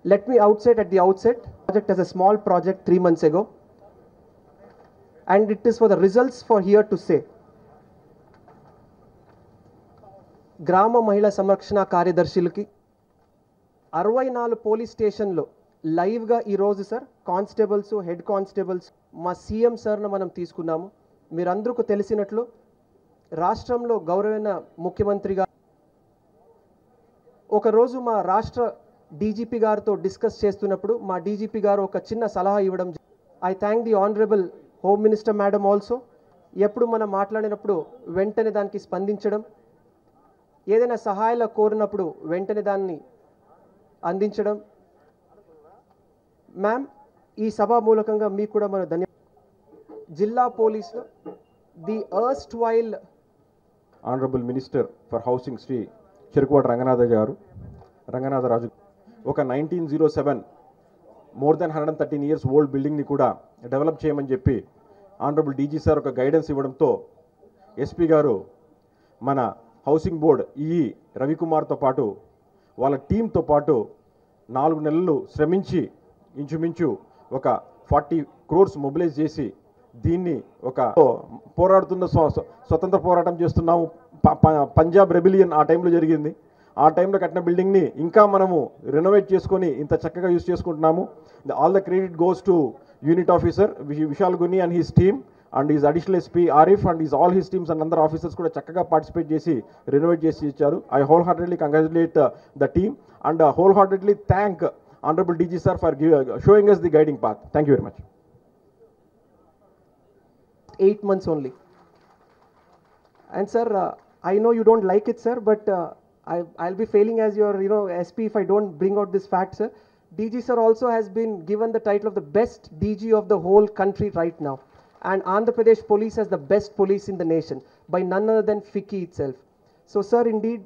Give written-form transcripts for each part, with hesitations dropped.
Let me at the outset, project as a small project 3 months ago, and it is for the results for here to say. గ్రామ మహిళా సంరక్షణ కార్యదర్శులకి 64 police స్టేషన్లో లైవ్గా ఈరోజు sir constables head constables మా CM సార్ను మనం తీసుకున్నాము. మీరందరికీ తెలిసినట్లు రాష్ట్రంలో గౌరవైన ముఖ్యమంత్రిగా ఒకరోజు మా రాష్ట్ర డీజీపీ గారితో డిస్కస్ చేస్తున్నప్పుడు మా డీజీపీ గారు ఒక చిన్న సలహా ఇవ్వడం. I thank the honourable home minister madam also. ఎప్పుడు మనం మాట్లాడినప్పుడు వెంటనే దానికి స్పందించడం, ఏదైనా సహాయాలు కోరినప్పుడు వెంటనే దాన్ని అందించడం. మ్యామ్, ఈ సభ మూలకంగా మీకు కూడా మన జిల్లా పోలీసులు the erstwhile honourable minister for housing Shri Cherukuvada Ranganatha Raju ఒక 1907 మోర్ దెన్ 113 years ఓల్డ్ బిల్డింగ్ని కూడా డెవలప్ చేయమని చెప్పి ఆనరబుల్ డీజీ సార్ ఒక గైడెన్స్ ఇవ్వడంతో ఎస్పీ గారు మన హౌసింగ్ బోర్డ్ ఈఈ రవికుమార్తో పాటు వాళ్ళ టీంతో పాటు 4 నెలలు శ్రమించి ఇంచుమించు ఒక 40 crores మొబిలైజ్ చేసి దీన్ని ఒక పోరాడుతున్న స్వతంత్ర పోరాటం చేస్తున్నాము. పంజాబ్ రెబిలియన్ ఆ టైంలో జరిగింది. ఆ టైంలో కట్టిన బిల్డింగ్ని ఇంకా మనము రెనోవేట్ చేసుకొని ఇంత చక్కగా యూజ్ చేసుకుంటున్నాము. All the credit goes to unit officer Vishal Guni and his team and is additional SP Arif and is all his teams and under officers కూడా చక్కగా పార్టిసిపేట్ చేసి రెనోవేట్ చేసి ఇచ్చారు. I whole heartedly congratulate the team and whole heartedly thank honourable DG sir for showing us the guiding path. Thank you very much. 8 months only. And sir, I know you don't like it, sir, but I'll be failing as your SP if I don't bring out this fact, sir. DG sir also has been given the title of the best DG of the whole country right now, and Andhra Pradesh police has the best police in the nation by none other than FICCI itself. So sir, indeed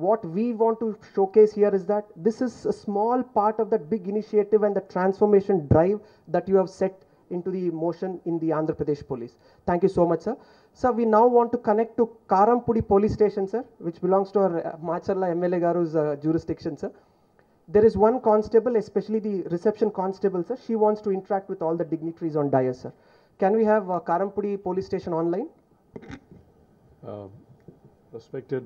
what we want to showcase here is that this is a small part of that big initiative and the transformation drive that you have set into the motion in the Andhra Pradesh police. Thank you so much, sir. Sir, we now want to connect to Karampudi police station, sir, which belongs to our Macharla MLA Garu's jurisdiction, sir. There is one constable, especially the reception constable, sir. She wants to interact with all the dignitaries on dais, sir. Can we have Karampudi police station online? Respected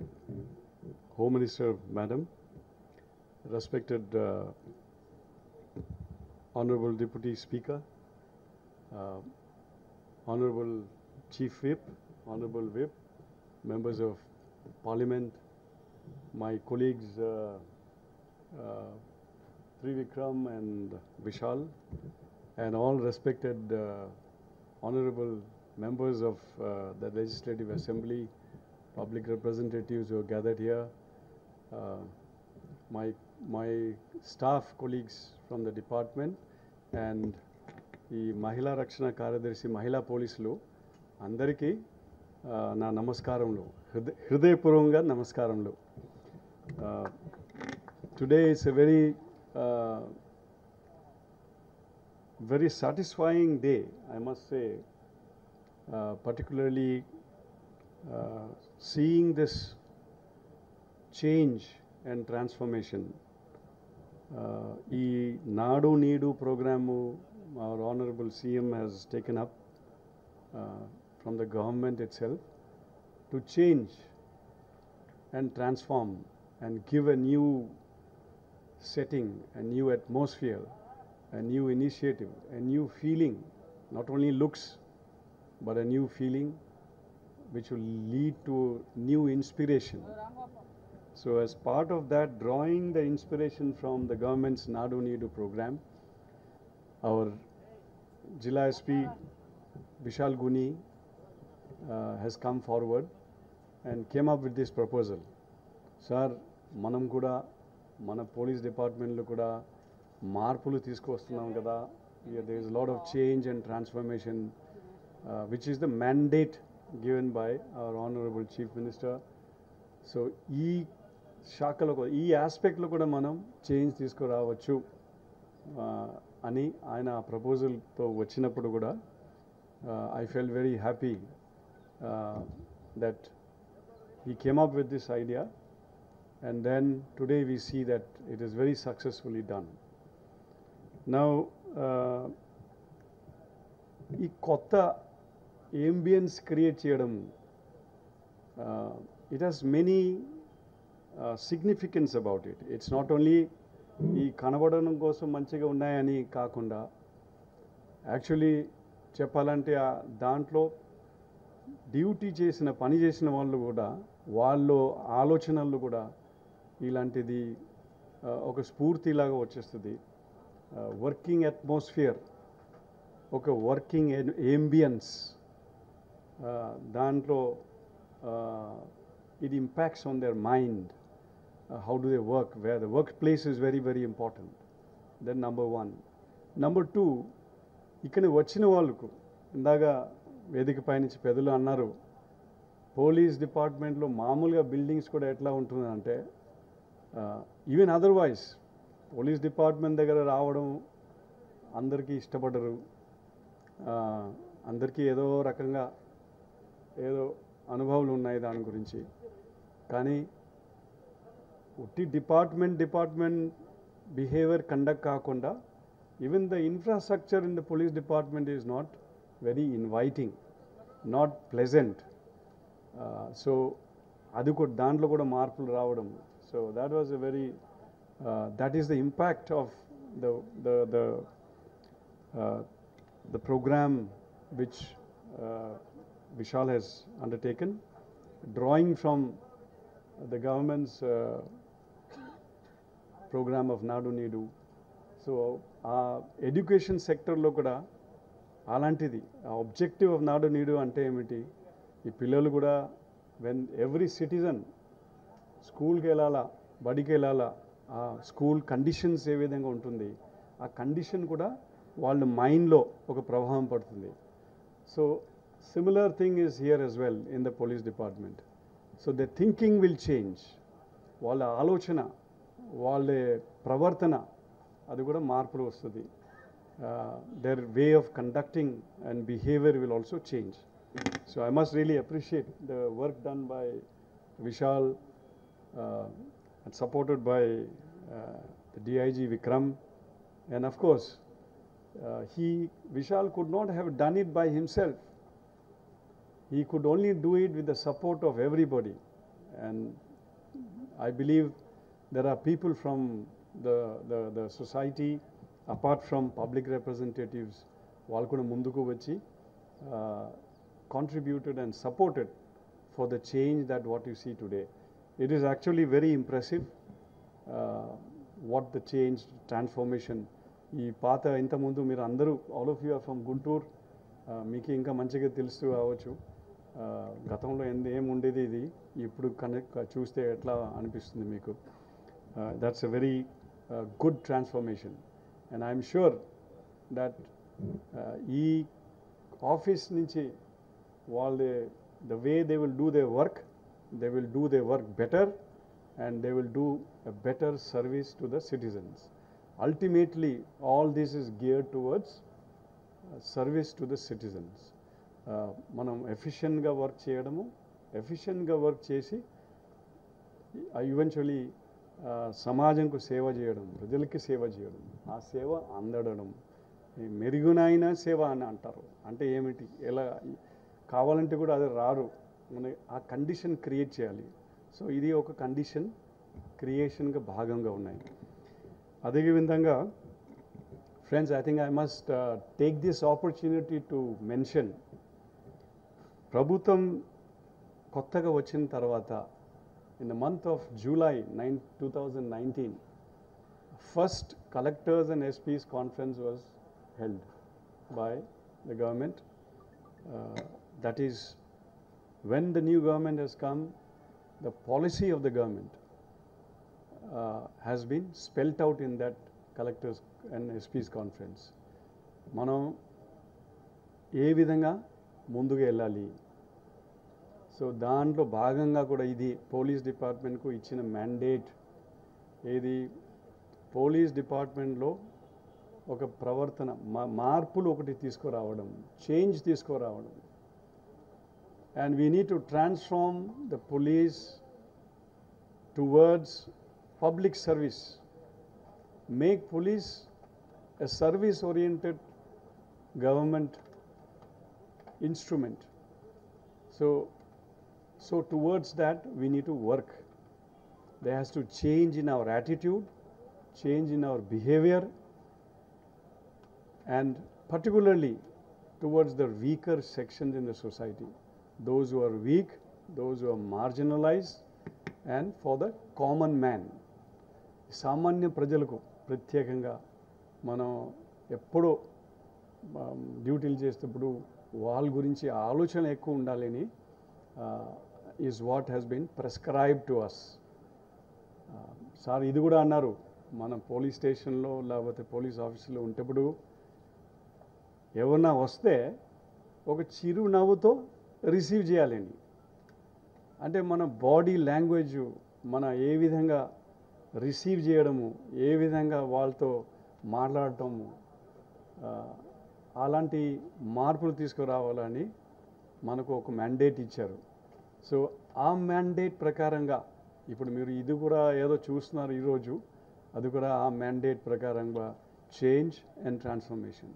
Home Minister Madam, respected Honorable Deputy Speaker, Honorable Chief Whip, Honorable Whip, members of Parliament, my colleagues Trivikram and Vishal, and all respected honorable members of the Legislative Assembly, public representatives who are gathered here, my staff colleagues from the department, and ఈ మహిళా రక్షణ కార్యదర్శి మహిళా పోలీసులు అందరికీ నా నమస్కారములు, హృదయపూర్వకంగా నమస్కారములు. Today is a very satisfying day, I must say, particularly seeing this change and transformation. ఈ నాడు నీడు programme our Honorable CM has taken up from the government itself to change and transform and give a new setting, a new atmosphere, a new initiative, a new feeling, not only looks but a new feeling which will lead to new inspiration. So as part of that, drawing the inspiration from the government's Nadu Needu program, our Jilla SP Vishal Guni has come forward and came up with this proposal. Sir, manam kuda mana police department lo kuda marpulu తీసుకొస్తున్నాం కదా. There is a lot of change and transformation which is the mandate given by our Honorable Chief Minister. So ఈ శాఖలో ఈ ఆస్పెక్ట్లో కూడా మనం change తీసుకురావచ్చు అని ఆయన ప్రపోజల్తో వచ్చినప్పుడు కూడా I felt very happy that he came up with this idea, and then today we see that it is very successfully done. Now, ఈ కొత్త ambience క్రియేట్ చేయడం, it has many significance about it. It's not only ఈ కనబడడం కోసం మంచిగా ఉన్నాయని కాకుండా, actually చెప్పాలంటే దాంట్లో డ్యూటీ చేసిన పని చేసిన వాళ్ళు కూడా వాళ్ళ ఆలోచనలు కూడా ఇలాంటిది ఒక స్ఫూర్తిలాగా వచ్చేస్తుంది. వర్కింగ్ అట్మాస్ఫియర్, ఒక వర్కింగ్ అంబియన్స్, దాంట్లో it impacts on their mind. How do they work? Where the workplace is very, very important. Then number one. Number two, ఇక్కడ వచ్చిన వాళ్ళకు ఇందాక వేదిక పైనుంచి పెద్దలు అన్నారు, పోలీస్ డిపార్ట్మెంట్లో మామూలుగా బిల్డింగ్స్ కూడా ఎట్లా ఉంటుందంటే, ఈవెన్ అదర్వైజ్ పోలీస్ డిపార్ట్మెంట్ దగ్గర రావడం అందరికీ ఇష్టపడరు. అందరికీ ఏదో రకంగా ఏదో అనుభవాలు ఉన్నాయి దాని గురించి. కానీ ఉట్టి డిపార్ట్మెంట్ బిహేవియర్ కండక్ట్ కాకుండా, even the infrastructure in the police department is not very inviting, not pleasant. So అది కూడా దాంట్లో కూడా మార్పులు రావడం. So that was a very that is the impact of the program which Vishal has undertaken, drawing from the government's program of Nadu Needu. So education sector lo kuda alantidi objective of Nadu Needu ante emiti, ee pillalu kuda when every citizen school ki elala, badi ki elala, ఆ school conditions ఏ విధంగా ఉంటుంది, ఆ condition కూడా వాళ్ళ మైండ్లో ఒక ప్రభావం పడుతుంది. So similar thing is here as well in the police department. So the thinking will change, వాళ్ళ ఆలోచన, వాళ్ళ ప్రవర్తన అది కూడా మార్పులు వస్తుంది. There way of conducting and behaviour will also change. So I must really appreciate the work done by Vishal and supported by the DIG Vikram. And of course, Vishal could not have done it by himself. He could only do it with the support of everybody. And I believe there are people from the society, apart from public representatives, వాళ్ళు కూడా ముందుకు వచ్చి contributed and supported for the change that what you see today. It is actually very impressive what the change, transformation. ఈ పాత ఇంతకుముందు మీరు అందరూ all of you are from Guntur, మీకు ఇంకా మంచిగా తెలుస్తూ కావచ్చు గతంలో ఏముండేది, ఇది ఇప్పుడు చూస్తే ఎట్లా అనిపిస్తుంది మీకు. That's a very good transformation. And I'm sure that ఈ ఆఫీస్ నుంచి వాళ్ళ the way they will do they work, they will do their work better and they will do a better service to the citizens. Ultimately, all this is geared towards service to the citizens. మనం ఎఫిషియెంట్గా work చేయడము, ఎఫిషియెంట్గా work చేసి eventually సమాజంకు సేవ చేయడం, ప్రజలకి సేవ చేయడం, ఆ సేవ అందడం, మెరుగునైన సేవ అని అంటారు. అంటే ఏమిటి, ఎలా కావాలంటే కూడా అది రారు, మన ఆ కండిషన్ క్రియేట్ చేయాలి. సో ఇది ఒక కండిషన్ క్రియేషన్గా భాగంగా ఉన్నాయి. అదే విధంగా friends, I think I must take this opportunity to mention, ప్రభుత్వం కొత్తగా వచ్చిన తర్వాత in the month of July 2019 first collectors and SP's conference was held by the government. That is when the new government has come, the policy of the government has been spelt out in that collectors and SP's conference. మనం ఏ విధంగా ముందుకు వెళ్ళాలి, so దాంట్లో భాగంగా కూడా ఇది police డిపార్ట్మెంట్కు ఇచ్చిన mandate. ఏది, పోలీస్ డిపార్ట్మెంట్లో ఒక ప్రవర్తన మార్పులు ఒకటి తీసుకురావడం, చేంజ్ తీసుకురావడం. And we need to transform the police towards public service, make police a service-oriented government instrument. So towards that we need to work. There has to change in our attitude, change in our behavior, and particularly towards the weaker sections in the society, those who are weak, those who are marginalized, and for the common man. సామాన్య ప్రజలకు ప్రత్యేకంగా మనం ఎప్పుడూ డ్యూటీలు చేసేటప్పుడు వాళ్ళ గురించి ఆలోచన ఎక్కువ ఉండాలని is what has been prescribe to us. Sir ఇది కూడా అన్నారు, మనం పోలీస్ స్టేషన్లో లేకపోతే పోలీస్ ఆఫీసులో ఉంటప్పుడు ఎవరన్నా వస్తే ఒక చిరునవ్వుతో రిసీవ్ చేయాలని. అంటే మన బాడీ లాంగ్వేజ్, మన ఏ విధంగా రిసీవ్ చేయడము, ఏ విధంగా వాళ్ళతో మాట్లాడటము, అలాంటి మార్పులు తీసుకురావాలని మనకు ఒక మ్యాండేట్ ఇచ్చారు. సో ఆ మ్యాండేట్ ప్రకారంగా ఇప్పుడు మీరు ఇది కూడా ఏదో చూస్తున్నారు ఈరోజు, అది కూడా ఆ మ్యాండేట్ ప్రకారంగా change and transformation,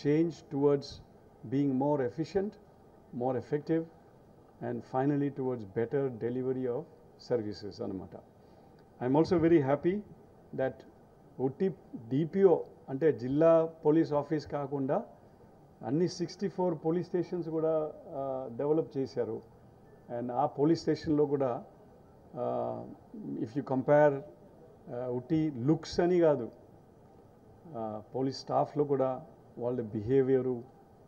change towards being more efficient, more effective, and finally towards better delivery of services anamata. I'm also very happy that utti DPO ante jilla police office kaakunda anni 64 police stations kuda develop chesaru. And aa police station lo kuda if you compare utti looks ani kaadu, police staff lo kuda వాళ్ళ behaviour,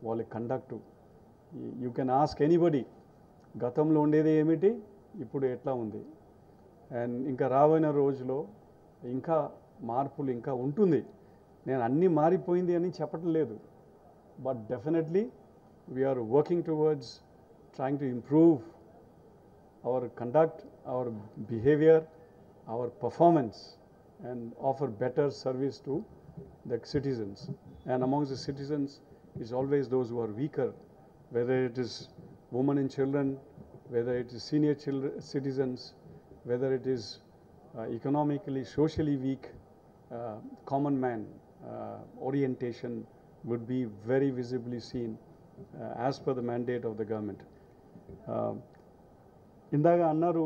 వాళ్ళ కండక్టు, you can ask anybody గతంలో ఉండేది ఏమిటి, ఇప్పుడు ఎట్లా ఉంది. And ఇంకా రాబోయే రోజులో ఇంకా మార్పులు ఇంకా ఉంటుంది. నేను అన్నీ మారిపోయింది అని చెప్పటం లేదు, but definitely we are working towards trying to improve our conduct, our behaviour, our performance, and offer better service to the citizens. And amongst the citizens is always those who are weaker, whether it is women and children, whether it is senior citizens, whether it is economically, socially weak, common man orientation would be very visibly seen as per the mandate of the government. Indaga annaru,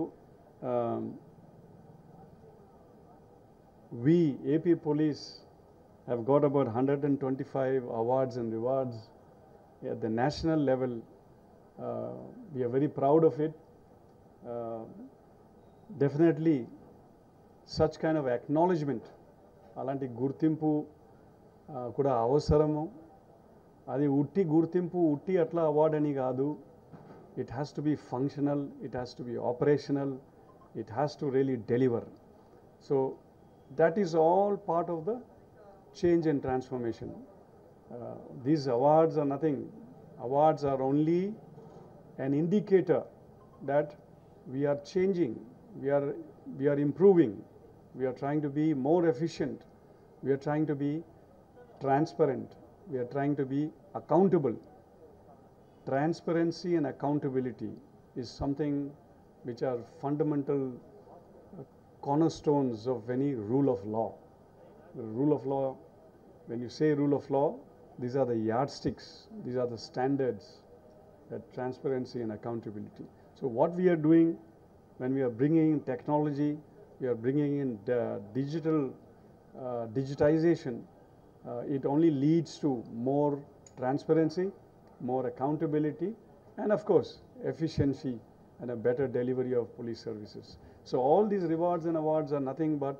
we AP Police have got about 125 awards and rewards at the national level. We are very proud of it. Definitely such kind of acknowledgement, alanti gurtimpu kuda avasaramu. Adi utti gurtimpu, utti atla award ani kaadu. It has to be functional, it has to be operational, it has to really deliver. So that is all part of the change and transformation. These awards are nothing. Awards are only an indicator that we are changing, we are improving, we are trying to be more efficient, we are trying to be transparent, we are trying to be accountable. Transparency and accountability is something which are fundamental cornerstones of any rule of law. The rule of law, when you say rule of law, these are the yardsticks, these are the standards, that transparency and accountability. So what we are doing when we are bringing in technology, we are bringing in digitization, it only leads to more transparency, more accountability, and of course efficiency and a better delivery of police services. So all these rewards and awards are nothing but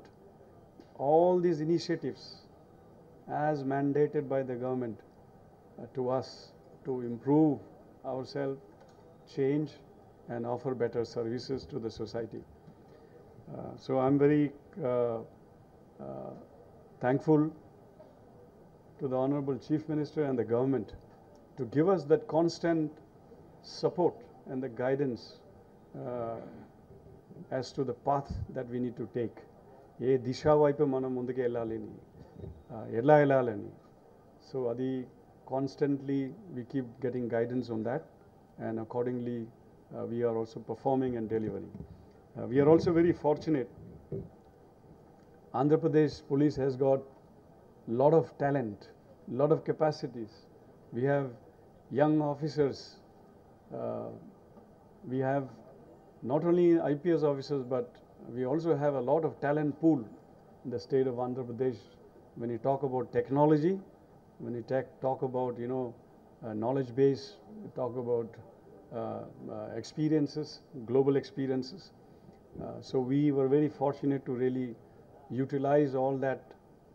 all these initiatives as mandated by the government to us to improve ourselves, change, and offer better services to the society. So I'm very thankful to the Honorable Chief Minister and the government to give us that constant support and the guidance as to the path that we need to take. ఏ దిశ వైపు మనం ముందుకు వెళ్ళాలని, ఎలా వెళ్ళాలని. So అది constantly we keep getting guidance on that, and accordingly we are also performing and delivering. We are also very fortunate. Andhra Pradesh Police has got lot of talent, lot of capacities. We have young officers. We have not only IPS officers, but we also have a lot of talent pool in the state of Andhra Pradesh. When you talk about technology, when you talk about knowledge base, we talk about experiences, global experiences. So we were very fortunate to really utilize all that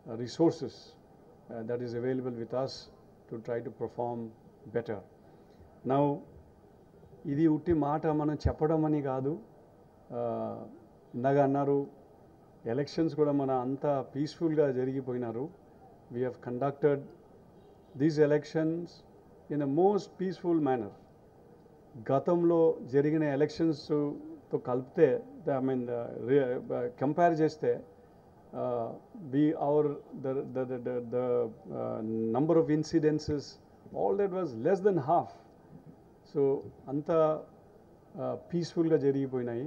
resources that is available with us to try to perform better. Now, ఇది ఉట్టి మాట మనం చెప్పడం అని కాదు. ఇందాక అన్నారు elections కూడా మన అంతా పీస్ఫుల్గా జరిగిపోయినారు. We have conducted these elections in the most peaceful manner. గతంలో జరిగిన ఎలక్షన్స్తో కలిపితే ఐ మీన్ కంపేర్ చేస్తే the number of incidences, all that was less than half. So anta peaceful ga jarigipoyinayi.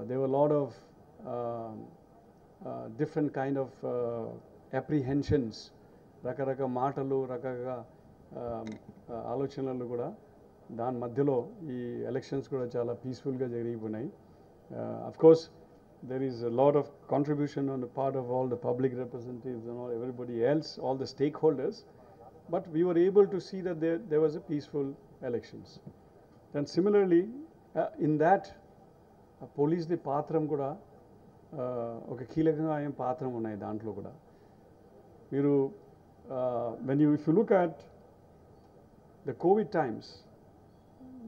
There were a lot of different kind of apprehensions, rakaraka maatalu, rakaraka ఆలోచనలు కూడా దాని మధ్యలో ఈ ఎలక్షన్స్ కూడా చాలా పీస్ఫుల్గా జరిగిపోయినాయి. Of course there is a lot of contribution on the part of all the public representatives and all everybody else, all the stakeholders, but we were able to see that there was a peaceful elections. Then similarly in that police the patram kuda oka keelakanga ayam patram unnai dantlo kuda meeru if you look at the COVID times,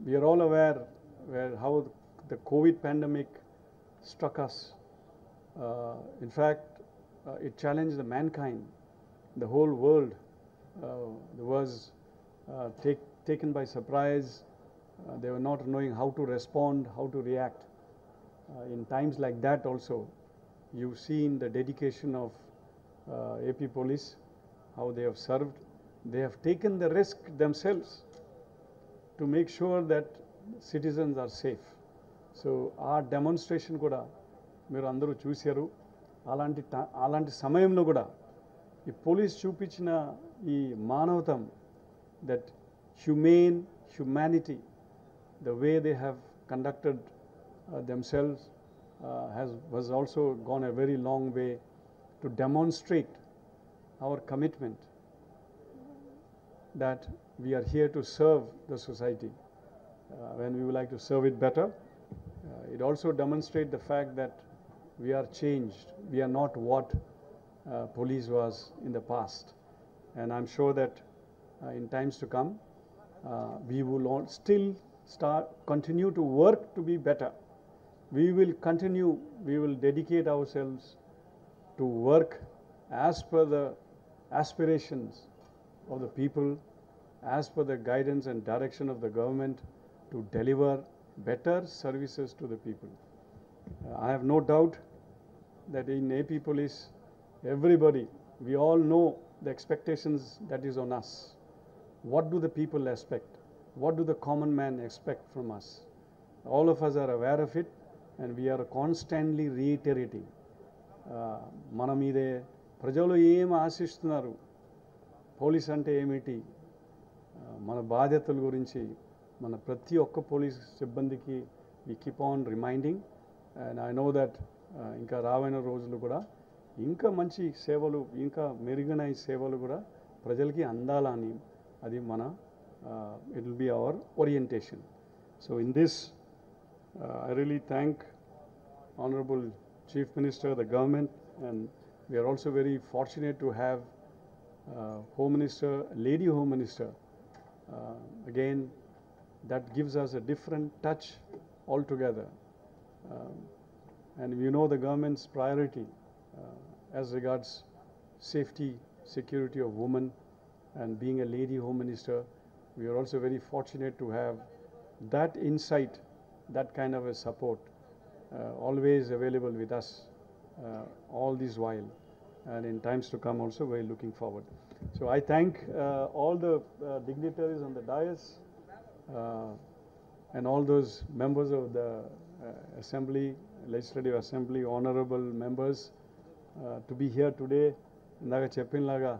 we are all aware how the COVID pandemic struck us. In fact, it challenged the mankind. The whole world was taken by surprise. They were not knowing how to respond, how to react. In times like that also, you've seen the dedication of AP Police, how they have served. They have taken the risk themselves to make sure that citizens are safe. So ఆ demonstration కూడా మీరు అందరూ చూశారు. అలాంటి సమయంలో కూడా ఈ police చూపించిన ఈ మానవతం, that humanity, the way they have conducted themselves was also gone a very long way to demonstrate our commitment that we are here to serve the society when we would like to serve it better. It also demonstrates the fact that we are changed. We are not what police was in the past. And I'm sure that in times to come, we will still continue to work to be better. We will dedicate ourselves to work as per the aspirations of the people, as per the guidance and direction of the government, to deliver better services to the people. I have no doubt that in AP Police, everybody, we all know the expectations that is on us. What do the people expect? What do the common man expect from us? All of us are aware of it, and we are constantly reiterating. మనం ఇదే ప్రజలు ఏం ఆశిస్తున్నారు, police అంటే ఏమిటి, మన బాధ్యతల గురించి మన ప్రతి ఒక్క పోలీస్ సిబ్బందికి we keep on reminding. And I know that ఇంకా రాబోయే రోజులు కూడా ఇంకా మంచి సేవలు, ఇంకా మెరుగైన సేవలు కూడా ప్రజలకి అందాలని, అది మన it will be our orientation. So in this I really thank honourable Chief Minister, the government, and we are also very fortunate to have Home Minister, Lady Home Minister. Again, that gives us a different touch altogether. And you know the government's priority as regards safety, security of women, and being a Lady Home Minister, we are also very fortunate to have that insight, that kind of a support always available with us all this while, and in times to come also we're looking forward. So I thank all the dignitaries on the dais and all those members of the Assembly, Legislative Assembly, honorable members to be here today ఇందాక చెప్పినలాగా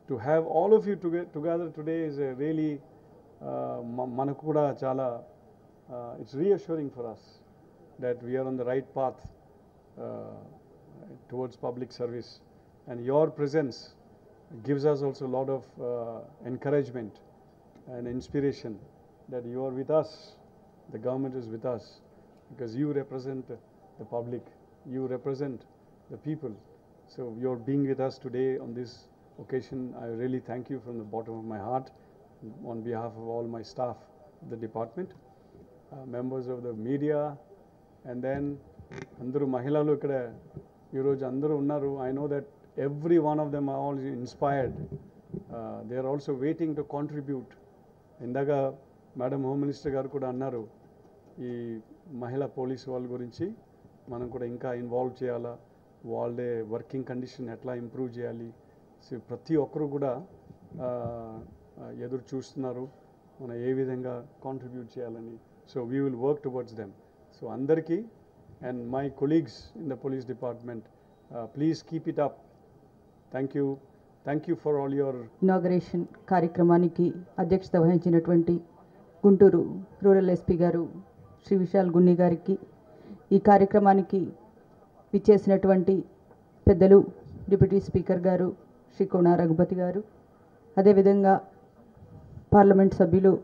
to have all of you together today is really మనకు కూడా చాలా it's reassuring for us that we are on the right path towards public service and your presence gives us also a lot of encouragement and inspiration that you are with us, the government is with us, because you represent the public, you represent the people. So your being with us today on this occasion, I really thank you from the bottom of my heart on behalf of all my staff of the department, members of the media, and then andaru mahilalu ikkada ee roju andaru unnaru. I know that every one of them are all inspired. They are also waiting to contribute. ఇందాక madam home minister గారు కూడా అన్నారు, ఈ మహిళా police వాళ్ళ గురించి మనం కూడా ఇంకా ఇన్వాల్వ్ చేయాలా, వాళ్ళే వర్కింగ్ కండిషన్ ఎట్లా ఇంప్రూవ్ చేయాలి. సో ప్రతి ఒక్కరు కూడా ఎదురు చూస్తున్నారు మనం ఏ విధంగా కాంట్రిబ్యూట్ చేయాలని. So we will work towards them. So అందరికీ and my colleagues in the police department, please keep it up. Thank you for all your. Inauguration కార్యక్రమానికి అధ్యక్షత వహించినటువంటి గుంటూరు రూరల్ ఎస్పీ గారు శ్రీ విశాల్ గున్ని గారికి, ఈ కార్యక్రమానికి విచ్చేసినటువంటి పెద్దలు డిప్యూటీ స్పీకర్ గారు శ్రీ కోన రఘుపతి గారు, అదేవిధంగా పార్లమెంట్ సభ్యులు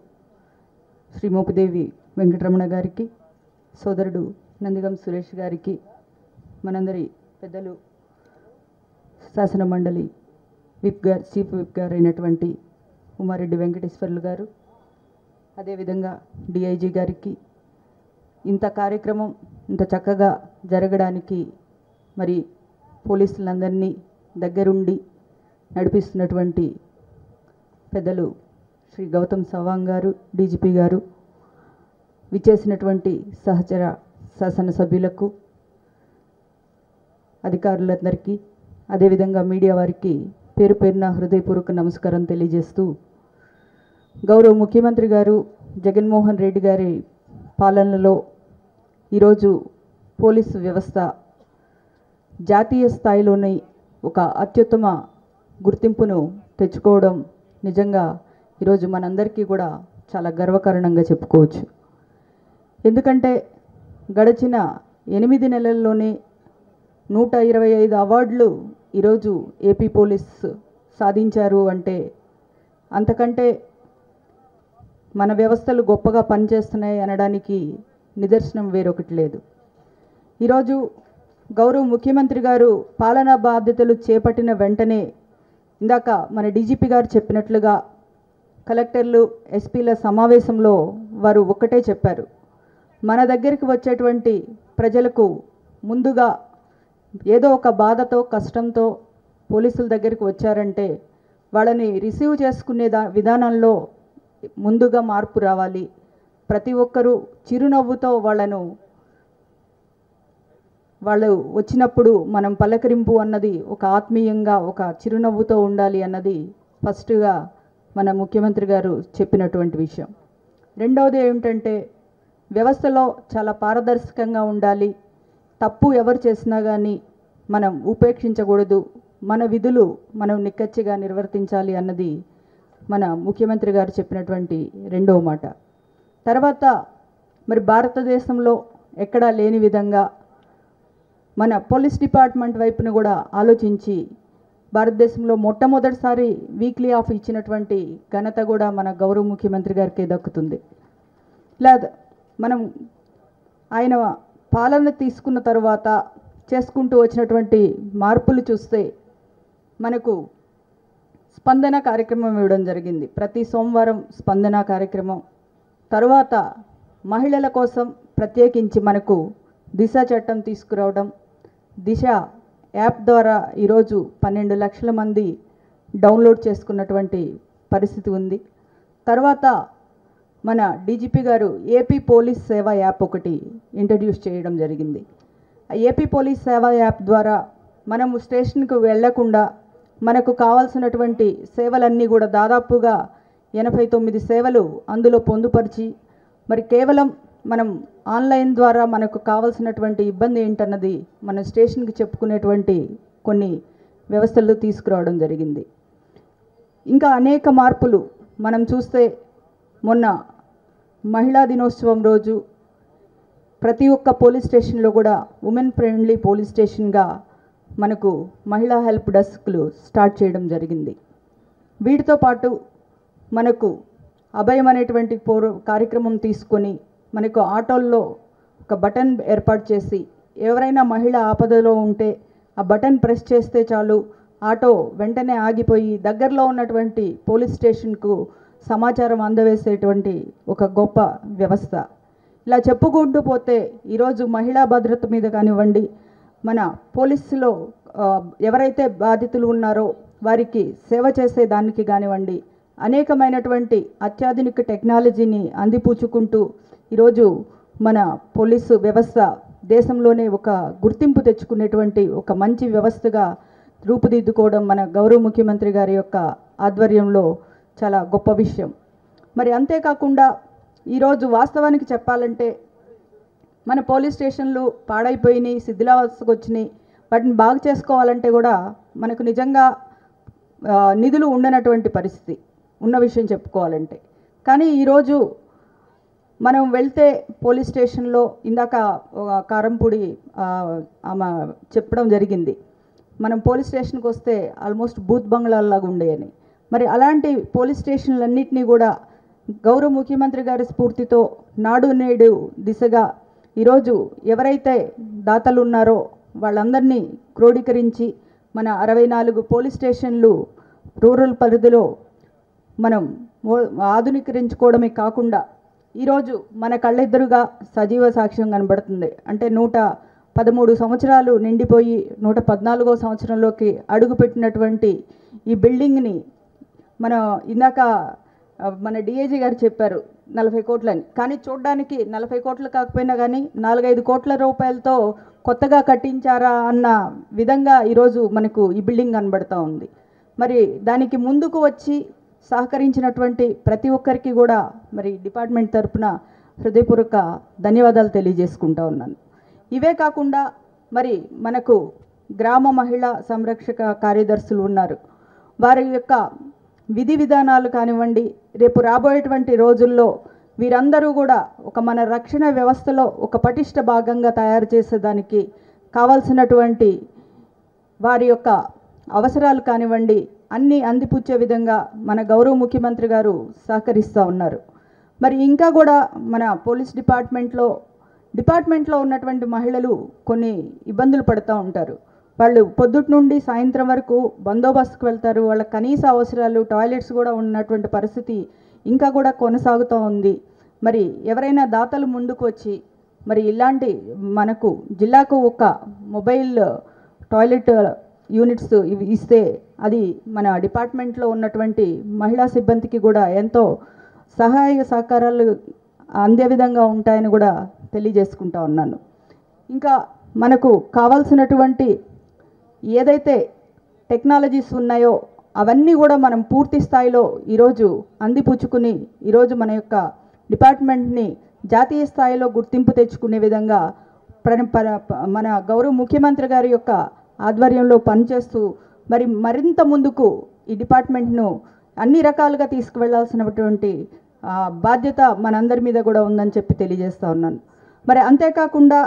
శ్రీ మోపిదేవి వెంకటరమణ గారికి, సోదరుడు నందిగం సురేష్ గారికి, మనందరి పెద్దలు శాసన మండలి విప్ గారు, చీఫ్ విప్ గారు అయినటువంటి ఉమారెడ్డి వెంకటేశ్వర్లు గారు, అదేవిధంగా డిఐజీ గారికి, ఇంత కార్యక్రమం ఇంత చక్కగా జరగడానికి మరి పోలీసులందరినీ దగ్గరుండి నడిపిస్తున్నటువంటి పెద్దలు శ్రీ గౌతమ్ సవాంగ్ గారు, డీజీపీ గారు, విచ్చేసినటువంటి సహచర శాసనసభ్యులకు, అధికారులందరికీ, అదేవిధంగా మీడియా వారికి పేరు పేరున హృదయపూర్వక నమస్కారం తెలియజేస్తూ, గౌరవ ముఖ్యమంత్రి గారు జగన్మోహన్ రెడ్డి గారి పాలనలో ఈరోజు పోలీసు వ్యవస్థ జాతీయ స్థాయిలోని ఒక అత్యుత్తమ గుర్తింపును తెచ్చుకోవడం నిజంగా ఈరోజు మనందరికీ కూడా చాలా గర్వకారణంగా చెప్పుకోవచ్చు. ఎందుకంటే గడిచిన 8 నెలల్లోనే 125 అవార్డులు ఈరోజు ఏపీ పోలీస్ సాధించారు అంటే అంతకంటే మన వ్యవస్థలు గొప్పగా పనిచేస్తున్నాయి అనడానికి నిదర్శనం వేరొకటి లేదు. ఈరోజు గౌరవ ముఖ్యమంత్రి గారు పాలనా బాధ్యతలు చేపట్టిన వెంటనే ఇందాక మన డీజీపీ గారు చెప్పినట్లుగా కలెక్టర్లు ఎస్పీల సమావేశంలో వారు ఒక్కటే చెప్పారు, మన దగ్గరికి వచ్చేటువంటి ప్రజలకు ముందుగా ఏదో ఒక బాధతో కష్టంతో పోలీసుల దగ్గరికి వచ్చారంటే వాళ్ళని రిసీవ్ చేసుకునే విధానంలో ముందుగా మార్పు రావాలి. ప్రతి ఒక్కరూ చిరునవ్వుతో వాళ్ళు వచ్చినప్పుడు మనం పలకరింపు అన్నది ఒక ఆత్మీయంగా ఒక చిరునవ్వుతో ఉండాలి అన్నది ఫస్ట్గా మన ముఖ్యమంత్రి గారు చెప్పినటువంటి విషయం. రెండవది ఏమిటంటే వ్యవస్థలో చాలా పారదర్శకంగా ఉండాలి, తప్పు ఎవరు చేసినా కానీ మనం ఉపేక్షించకూడదు, మన విధులు మనం నిక్కచ్చిగా నిర్వర్తించాలి అన్నది మన ముఖ్యమంత్రి గారు చెప్పినటువంటి రెండవ మాట. తర్వాత మరి భారతదేశంలో ఎక్కడా లేని విధంగా మన పోలీస్ డిపార్ట్మెంట్ వైపును కూడా ఆలోచించి భారతదేశంలో మొట్టమొదటిసారి వీక్లీ ఆఫ్ ఇచ్చినటువంటి ఘనత కూడా మన గౌరవ ముఖ్యమంత్రి గారికి దక్కుతుంది. లేదా మనం ఆయన పాలన తీసుకున్న తర్వాత చేసుకుంటూ వచ్చినటువంటి మార్పులు చూస్తే మనకు స్పందన కార్యక్రమం ఇవ్వడం జరిగింది. ప్రతి సోమవారం స్పందన కార్యక్రమం, తర్వాత మహిళల కోసం ప్రత్యేకించి మనకు దిశ చట్టం తీసుకురావడం, దిశ యాప్ ద్వారా ఈరోజు 12 లక్షల మంది డౌన్లోడ్ చేసుకున్నటువంటి పరిస్థితి ఉంది. తర్వాత మన డీజీపీ గారు ఏపీ పోలీస్ సేవ యాప్ ఒకటి ఇంట్రడ్యూస్ చేయడం జరిగింది. ఆ ఏపీ పోలీస్ సేవ యాప్ ద్వారా మనము స్టేషన్కు వెళ్లకుండా మనకు కావాల్సినటువంటి సేవలన్నీ కూడా దాదాపుగా 89 సేవలు అందులో పొందుపరిచి మరి కేవలం మనం ఆన్లైన్ ద్వారా మనకు కావాల్సినటువంటి ఇబ్బంది ఏంటన్నది మన స్టేషన్కి చెప్పుకునేటువంటి కొన్ని వ్యవస్థల్లో తీసుకురావడం జరిగింది. ఇంకా అనేక మార్పులు మనం చూస్తే మొన్న మహిళా దినోత్సవం రోజు ప్రతి ఒక్క పోలీస్ స్టేషన్లో కూడా ఉమెన్ ఫ్రెండ్లీ పోలీస్ స్టేషన్గా మనకు మహిళా హెల్ప్ డెస్క్లు స్టార్ట్ చేయడం జరిగింది. వీటితో పాటు మనకు అభయం అనేటువంటి కార్యక్రమం తీసుకొని మనకు ఆటోల్లో ఒక బటన్ ఏర్పాటు చేసి ఎవరైనా మహిళ ఆపదలో ఉంటే ఆ బటన్ ప్రెస్ చేస్తే చాలు ఆటో వెంటనే ఆగిపోయి దగ్గరలో ఉన్నటువంటి పోలీస్ స్టేషన్కు సమాచారం అందవేసేటువంటి ఒక గొప్ప వ్యవస్థ. ఇలా చెప్పుకుంటూ పోతే ఈరోజు మహిళా భద్రత మీద కానివ్వండి, మన పోలీసులో ఎవరైతే బాధితులు ఉన్నారో వారికి సేవ చేసే దానికి కానివ్వండి, అనేకమైనటువంటి అత్యాధునిక టెక్నాలజీని అందిపుచ్చుకుంటూ ఈరోజు మన పోలీసు వ్యవస్థ దేశంలోనే ఒక గుర్తింపు తెచ్చుకునేటువంటి ఒక మంచి వ్యవస్థగా రూపుదిద్దుకోవడం మన గౌరవ ముఖ్యమంత్రి గారి యొక్క ఆధ్వర్యంలో చాలా గొప్ప విషయం. మరి అంతేకాకుండా ఈరోజు వాస్తవానికి చెప్పాలంటే మన పోలీస్ స్టేషన్లు పాడైపోయినాయి, శిథిలావస్థకు వచ్చినాయి. వాటిని బాగు చేసుకోవాలంటే కూడా మనకు నిజంగా నిధులు ఉండనటువంటి పరిస్థితి ఉన్న విషయం చెప్పుకోవాలంటే. కానీ ఈరోజు మనం వెళ్తే పోలీస్ స్టేషన్లో ఇందాక కారంపూడి ఆమె చెప్పడం జరిగింది, మనం పోలీస్ స్టేషన్కి వస్తే ఆల్మోస్ట్ బూత్ బంగ్లాల్లాగా ఉండేయని. మరి అలాంటి పోలీస్ స్టేషన్లన్నింటినీ కూడా గౌరవ ముఖ్యమంత్రి గారి స్ఫూర్తితో నాడు నేడు దిశగా ఈరోజు ఎవరైతే దాతలు ఉన్నారో వాళ్ళందరినీ క్రోడీకరించి మన 64 పోలీస్ స్టేషన్లు రూరల్ పరిధిలో మనం ఆధునీకరించుకోవడమే కాకుండా ఈరోజు మన కళ్ళెదురుగా సజీవ సాక్ష్యం కనబడుతుంది. అంటే 113 సంవత్సరాలు నిండిపోయి 114వ సంవత్సరంలోకి అడుగుపెట్టినటువంటి ఈ బిల్డింగ్ని మన ఇందాక మన డిఐజీ గారు చెప్పారు 40 కోట్లని. కానీ చూడడానికి 40 కోట్లు కాకపోయినా కానీ 4-5 కోట్ల రూపాయలతో కొత్తగా కట్టించారా అన్న విధంగా ఈరోజు మనకు ఈ బిల్డింగ్ కనబడుతూ ఉంది. మరి దానికి ముందుకు వచ్చి సహకరించినటువంటి ప్రతి ఒక్కరికి కూడా మరి డిపార్ట్మెంట్ తరఫున హృదయపూర్వక ధన్యవాదాలు తెలియజేసుకుంటా ఉన్నాను. ఇవే కాకుండా మరి మనకు గ్రామ మహిళా సంరక్షక కార్యదర్శులు ఉన్నారు. వారి యొక్క విధి విధానాలు కానివ్వండి, రేపు రాబోయేటువంటి రోజుల్లో వీరందరూ కూడా ఒక మన రక్షణ వ్యవస్థలో ఒక పటిష్ట భాగంగా తయారు చేసేదానికి కావాల్సినటువంటి వారి యొక్క అవసరాలు కానివ్వండి అన్నీ అందిపుచ్చే విధంగా మన గౌరవ ముఖ్యమంత్రి గారు సహకరిస్తూ ఉన్నారు. మరి ఇంకా కూడా మన పోలీస్ డిపార్ట్మెంట్లో ఉన్నటువంటి మహిళలు కొన్ని ఇబ్బందులు పడుతూ ఉంటారు. వాళ్ళు పొద్దుటి నుండి సాయంత్రం వరకు బందోబస్తుకు వెళ్తారు. వాళ్ళ కనీస అవసరాలు టాయిలెట్స్ కూడా ఉన్నటువంటి పరిస్థితి ఇంకా కూడా కొనసాగుతూ ఉంది. మరి ఎవరైనా దాతలు ముందుకు వచ్చి మరి ఇలాంటి మనకు జిల్లాకు ఒక మొబైల్ టాయిలెట్ యూనిట్స్ ఇస్తే అది మన డిపార్ట్మెంట్లో ఉన్నటువంటి మహిళా సిబ్బందికి కూడా ఎంతో సహాయ సహకారాలు అందే విధంగా ఉంటాయని కూడా తెలియజేసుకుంటా ఉన్నాను. ఇంకా మనకు కావాల్సినటువంటి ఏదైతే టెక్నాలజీస్ ఉన్నాయో అవన్నీ కూడా మనం పూర్తి స్థాయిలో ఈరోజు అందిపుచ్చుకుని ఈరోజు మన యొక్క డిపార్ట్మెంట్ని జాతీయ స్థాయిలో గుర్తింపు తెచ్చుకునే విధంగా మన గౌరవ ముఖ్యమంత్రి గారి యొక్క ఆధ్వర్యంలో పనిచేస్తూ మరింత ముందుకు ఈ డిపార్ట్మెంట్ను అన్ని రకాలుగా తీసుకువెళ్లాల్సినటువంటి బాధ్యత మనందరి మీద కూడా ఉందని చెప్పి తెలియజేస్తూ ఉన్నాను. మరి అంతేకాకుండా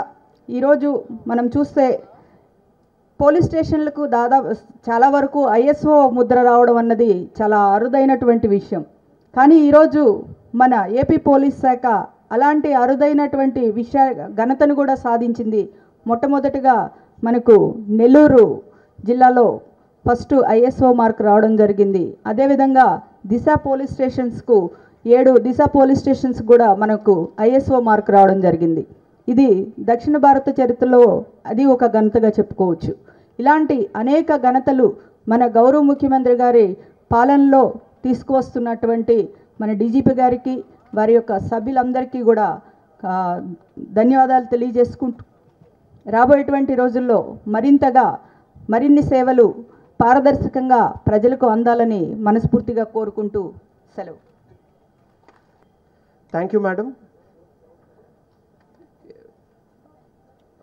ఈరోజు మనం చూస్తే పోలీస్ స్టేషన్లకు దాదాపు చాలా వరకు ఐఎస్ఓ ముద్ర రావడం అన్నది చాలా అరుదైనటువంటి విషయం. కానీ ఈరోజు మన ఏపీ పోలీస్ శాఖ అలాంటి అరుదైనటువంటి ఘనతను కూడా సాధించింది. మొట్టమొదటిగా మనకు నెల్లూరు జిల్లాలో ఫస్ట్ ఐఎస్ఓ మార్క్ రావడం జరిగింది. అదేవిధంగా దిశ పోలీస్ స్టేషన్స్కు 7 దిశ పోలీస్ స్టేషన్స్ కూడా మనకు ఐఎస్ఓ మార్క్ రావడం జరిగింది. ఇది దక్షిణ భారత చరిత్రలో అది ఒక ఘనతగా చెప్పుకోవచ్చు. ఇలాంటి అనేక ఘనతలు మన గౌరవ ముఖ్యమంత్రి గారి పాలనలో తీసుకువస్తున్నటువంటి మన డీజీపీ గారికి వారి యొక్క సభ్యులందరికీ కూడా ధన్యవాదాలు తెలియజేసుకుంటూ రాబోయేటువంటి రోజుల్లో మరిన్ని సేవలు పారదర్శకంగా ప్రజలకు అందాలని మనస్ఫూర్తిగా కోరుకుంటూ సెలవు. Thank you madam.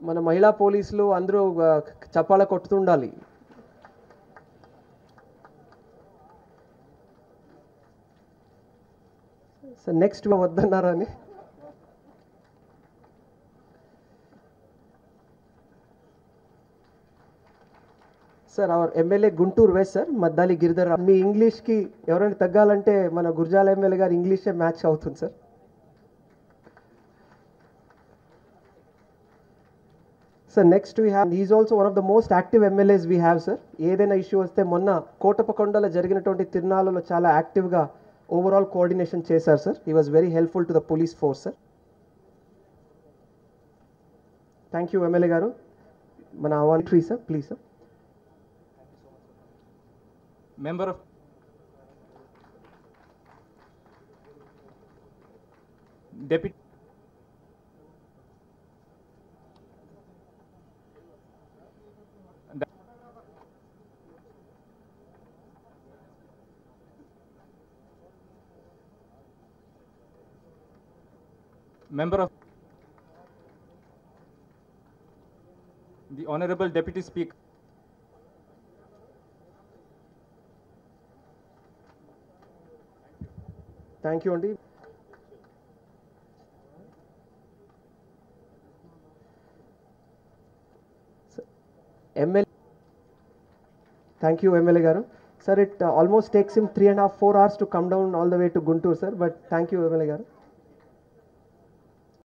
మన మహిళా పోలీసులు అందరూ చప్పాల కొట్టుతుండాలి. సార్ నెక్స్ట్ వద్దన్నారని. Sir our MLA Guntur west sir Maddali Giridhar. మీ ఇంగ్లీష్కి ఎవరైనా తగ్గాలంటే మన గురజాల ఎమ్మెల్యే గారు ఇంగ్లీషే మ్యాచ్ అవుతుంది sir. Sir next we have is also one of the most active MLAs we have sir. ఏదైనా ఇష్యూ వస్తే మొన్న కోటపకొండలో జరిగినటువంటి తిరునాళ్ళలో చాలా యాక్టివ్గా ఓవరాల్ కోఆర్డినేషన్ చేశారు sir. He was very helpful to the police force sir. Thank you MLA గారు. మన అవాంట్రీ sir please sir. Member of Deputy Member of the Honorable Deputy Speaker. Thank you అండి. ఎమ్మెల్యే థ్యాంక్ యూ ఎమ్మెల్యే గారు. Sir it almost takes him 3.5-4 hours to come down all the way to Guntur sir, but thank you MLA గారు.